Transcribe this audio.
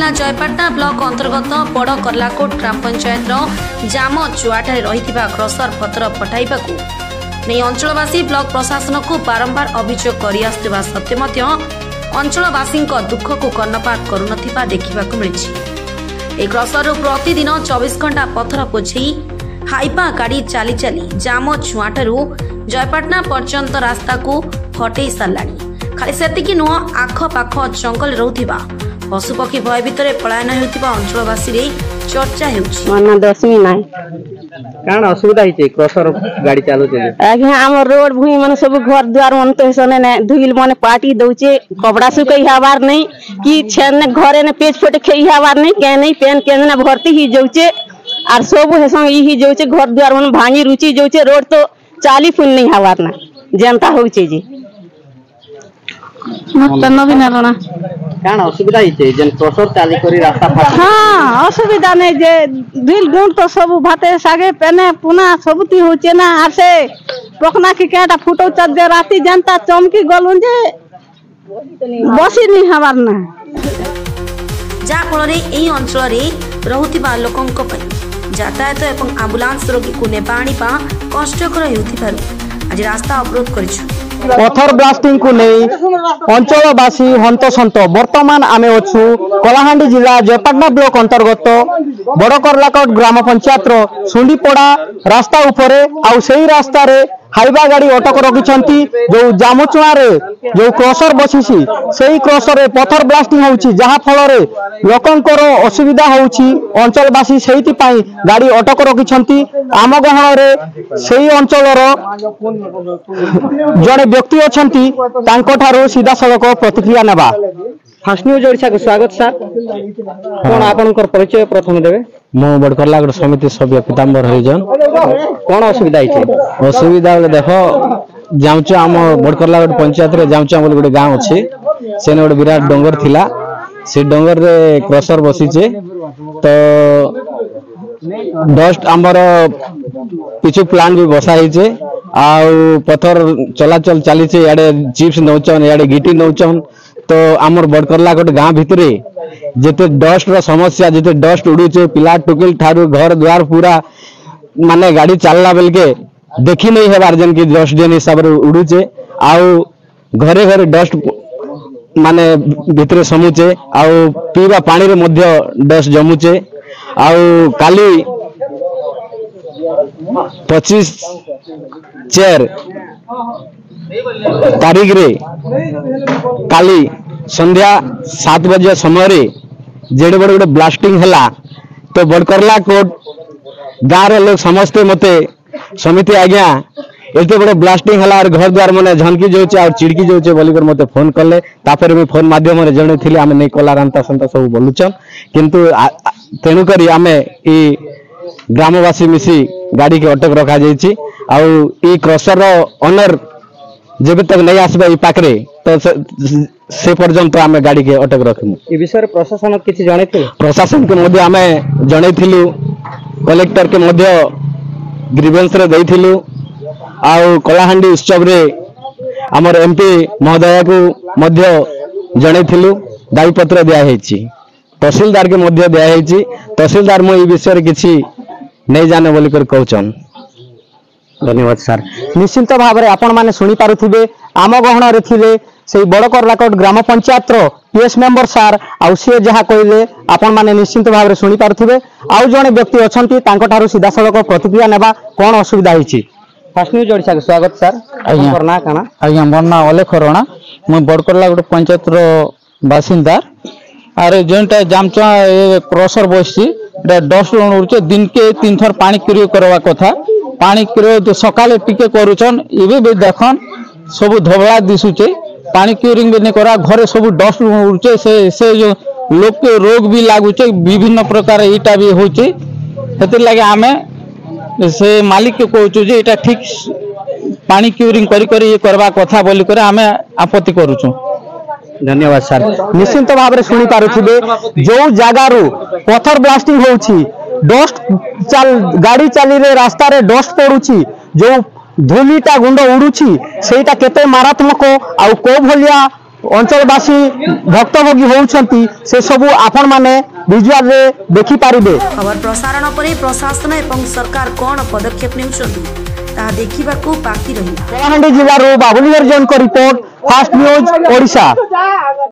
जिला जयपाटना ब्लॉक अंतर्गत बड़ करलाकोट ग्राम पंचायत जाम चुआठारे रहिथिबा क्रसर पत्र पठाइबाकू नहीं अंचलवासी ब्लॉक प्रशासन को बारंबार अभियोग करि आसुथिबा सत्त्वे मध्य अंचलवासी दुख को कर्णपात करुनथिबा देखिबाकू मिलिछि। ए क्रसर प्रतिदिन 24 घंटा पत्थर बोझेई हाइपा गाड़ी चली चली जाम चुआठारू जयपाटना पर्यंत रास्ता को हटई साराणी। खाली सेतिकी नुह आखपाख जंगल रोथिबा पशुपक्षी भय भितर पलायन हेउथिबा अंचलवासी रे चर्चा हेउछि। मना दशमी नाही काण असुविधा हिचे क्रसर गाड़ी चालू चले आगे हम रोड भूमि मन सब घर द्वार मन तो सने ने धुइल मन पार्टी दउचे कपड़ा सुकई हवार नहीं कि छन घरे ने पेज फोटे खई हवार नहीं के नहीं पेन के ना भर्ती ही जउचे आर सब हे संग ई ही जउचे घर द्वार मन भांगी रुचि जउचे रोड तो चाली फुन नहीं हवार ना जनता होउचे जी मत नवीन रणा काण असुविधा हिचे जन क्रसर चाली करी रास्ता फाट हां असुविधा नहीं जे दिल गुण तो सब भाते सागे पेने पुना सबती होचे ना आर से पखना के केटा फुटो चदे राती जनता चमकी गलुन जे बसी नहीं हमार ना जा फल रे एही अंचल रे रहुथिबा लोकंक पई यातायात एवं एम्बुलेंस रोगी को नेबा आनिबा कष्टकर हेउथिबारु आज रास्ता अवरोध करिछु। पत्थर ब्लास्टिंग को नहीं अंचलवासी हंतसंत बर्तमान आमे अच्छु कलाहांडी जिला जयपाटना ब्लॉक अंतर्गत बड़ करलाकोट ग्राम पंचायत सुंडीपड़ा रास्ता उपरे आउ सही रास्ता रे हाइबा गाड़ी अटक रखिछंती जो जामुचुआ रे जो क्रसर बसिसी सही क्रसर रे पत्थर ब्लास्टिंग होउची जहा फल रे लोकंकर असुविधा होउची अंचलवासी सेहिति पई गाड़ी अटक रखिछंती। आम गहण रे सही अंचलर जड़े व्यक्ति अछंती तांको ठारो सीधा सड़क प्रतिक्रिया नेबा। फास्ट न्यूज ओडिशा को स्वागत सर कोन आपनकर परिचय प्रथम देबे। मो बड़करलाकोट समिति सभ्य पीताम्बर हरिजन। कोन असुविधा हिचे असुविधा बोले देखो जामचो आम बड़करलाकोट पंचायत रे जामचो बोले गोटे गांव अछि सेने गोटे विराट डंगर थिला से डंगर रे क्रसर बसिचे तो डस्ट आमर पिछु प्लान भी बसा हिचे आउ पत्थर चलाचल चलीचे याडे चिप्स नौचन याडे गिटी नौचन तो आमर बड़करलाकोट गांव भितरे जेते डस्ट रो समस्या जेते डस्ट उडुचे पिला टुकिल ठारू घर द्वार पूरा माने गाड़ी चलला बेल के देखी नहीं हेबार जन की डस्ट जन हिसाब रे उडुचे आउ घरे घरे डस्ट माने भितरे समुचे आउ पीवा पानी रे मध्य डस्ट जमुचे आउ काली 25/4 तारीख रे काली संध्या 7 बजे समय रे जेडे बड़े गोटे ब्लास्टिंग हैला तो बड़करलाकोट गाँव रे लोग समस्ते मते समिति आज्ञा एते बड़े ब्लास्टिंग हैला और घर द्वार मने झनकी जाउचे और चिड़की जाउचे बोलिकर मते फोन करले तापर भी फोन माध्यम रे जणे थिली आमे नै कला रांता संता सब बोलुचन किंतु तेनु करी आमे ई ग्रामवासी मिसी गाड़ी के अटक रखा जाइछि आउ ई क्रसर रो ओनर जेबे तक नहीं आसबे ई पाकरे तो से पर्यंत आमे गाड़ी के अटक रखमु। ई विषय रे प्रशासन किछि जणैथिल प्रशासन के मध्य आमे जणैथिलु कलेक्टर के मध्य ग्रीवेंस रे दैथिलु आउ कलाहांडी उत्सव रे हमर एमपी महोदय को मध्य जणैथिलु दाबी पत्र दिया हेछि तहसीलदार के मध्य दिया हेछि तहसीलदार मो ई विषय रे किछि नहीं जाने बोली कर कहउचन। धन्यवाद सर। निश्चिंत भाव में आपण माने सुनी पारुथिबे आम गहण रे थिले से बड़ करलाकोट ग्राम पंचायत रो पीएस मेंबर सर आउ से जहा कहले आपण माने निश्चिंत भाव में सुनी पारुथिबे आउ जने व्यक्ति अछंती तांको ठारो सीधा सड़क प्रतिक्रिया नेबा कोन असुविधा हिची। फास्ट न्यूज ओडिशा के स्वागत सर। आज्ञा ना काना आज्ञा मोरना अलेख रणा मु बड़करलाकोट पंचायत रो बासिंदा अरे जेनटा जामचा क्रसर बससी डस्ट उड़ुचे दिन के 3 थर पानी क्रियो करवा कथा पानी क्रियो तो सकाले टिके करूचन इबे भी देखन सब धबला दिसुचे पानी क्यूरिंग भी नहीं करा घरे सब डस्ट उड़ुचे से जो लोग के रोग भी लागुचे विभिन्न प्रकार इटा भी होचे हेतिर लागे आमे से मालिक के कहूछु जे इटा ठीक पानी क्यूरिंग करी करी ये करवा कथा बोली करे आमे आपत्ति करूछु। धन्यवाद सर। निश्चिंत भाव में शुणी पारुथिबे जो जगारू पत्थर ब्लास्टिंग होउछि डस्ट गाड़ी चली रे रास्ता रे डस्ट पड़ुछि जो धूलिटा गुंड उड़ुछि सेटा केते मारात्मक आउ को भलिया अंचलवासी भक्तभोगी होउछंती से सबु आपण माने विजुअल रे देखि पारिबे। खबर प्रसारण पर प्रशासन एवं सरकार कौन पदक्षेप नेउछंती ताहा देखिबाकू बाकी रहिला। कलाहांडी जिल्लारो बाबुली हरिजन को रिपोर्ट, फास्ट न्यूज ओडिशा।